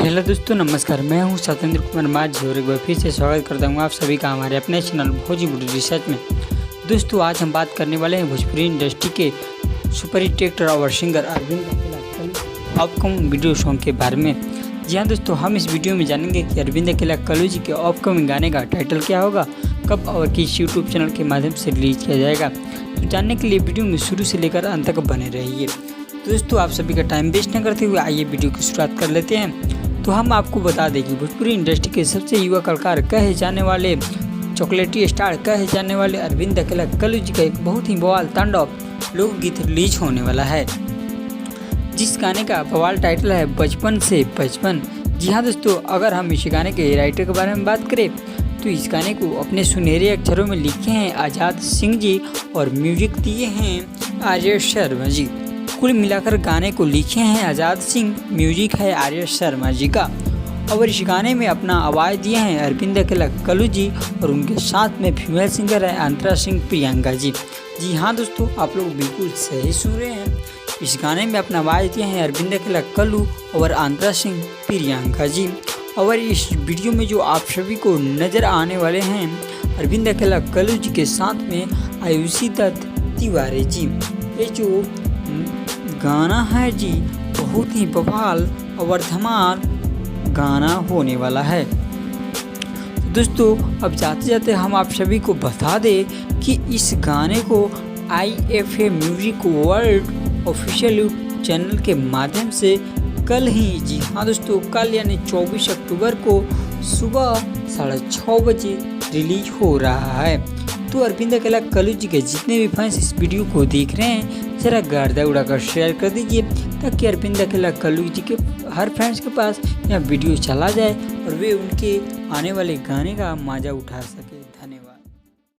Hello दोस्तों, नमस्कार। मैं हूं सत्येंद्र कुमार माझी और एक बार फिर से स्वागत करता हूं आप सभी का हमारे अपने चैनल भोजपुरी रिसर्च में। दोस्तों, आज हम बात करने वाले हैं भोजपुरी इंडस्ट्री के सुपर हिट एक्टर और सिंगर अरविंद अकेला अपकमिंग वीडियो सॉन्ग के बारे में। जी हाँ दोस्तों, हम इस वीडियो में जानेंगे कि अरविंद अकेला कल्लू जी के अपकमिंग गाने का टाइटल क्या होगा, कब और किस यूट्यूब चैनल के माध्यम से रिलीज किया जाएगा। तो जानने के लिए वीडियो में शुरू से लेकर अंत तक बने रहिए। दोस्तों, आप सभी का टाइम वेस्ट न करते हुए आइए वीडियो की शुरुआत कर लेते हैं। तो हम आपको बता दें कि भोजपुरी इंडस्ट्री के सबसे युवा कलाकार कहे जाने वाले, चॉकलेटी स्टार कहे जाने वाले अरविंद अकेला कल्लू जी का एक बहुत ही बवाल तांडव लोकगीत रिलीज होने वाला है, जिस गाने का बवाल टाइटल है बचपन से बचपन। जी हाँ दोस्तों, अगर हम इस गाने के राइटर के बारे में बात करें तो इस गाने को अपने सुनहरे अक्षरों में लिखे हैं आज़ाद सिंह जी और म्यूजिक दिए हैं आर्य शर्मा जी। कुल मिलाकर गाने को लिखे हैं आज़ाद सिंह, म्यूजिक है आर्य शर्मा जी का, और इस गाने में अपना आवाज़ दिए हैं अरविंद अकेला कल्लू जी और उनके साथ में फीमेल सिंगर है अंतरा सिंह प्रियंका जी। जी हाँ दोस्तों, आप लोग बिल्कुल सही सुन रहे हैं। इस गाने में अपना आवाज़ दिए हैं अरविंद अकेला कल्लू और अंतरा सिंह प्रियंका जी। और इस वीडियो में जो आप सभी को नज़र आने वाले हैं अरविंद अकेला कल्लू जी के साथ में आयुषी दत्त तिवारी जी। ये जो गाना है जी, बहुत ही बवाल और धमाल गाना होने वाला है। दोस्तों, अब जाते जाते हम आप सभी को बता दें कि इस गाने को IFA music world official YouTube channel के माध्यम से कल ही, जी हाँ दोस्तों, कल यानी 24 अक्टूबर को सुबह 6:30 बजे रिलीज हो रहा है। तो अरविंद अकेला कल्लू जी के जितने भी फैंस इस वीडियो को देख रहे हैं, जरा गर्दा उड़ाकर शेयर कर दीजिए ताकि अरविंद अकेला कल्लू जी के हर फैंस के पास यह वीडियो चला जाए और वे उनके आने वाले गाने का मजा उठा सके।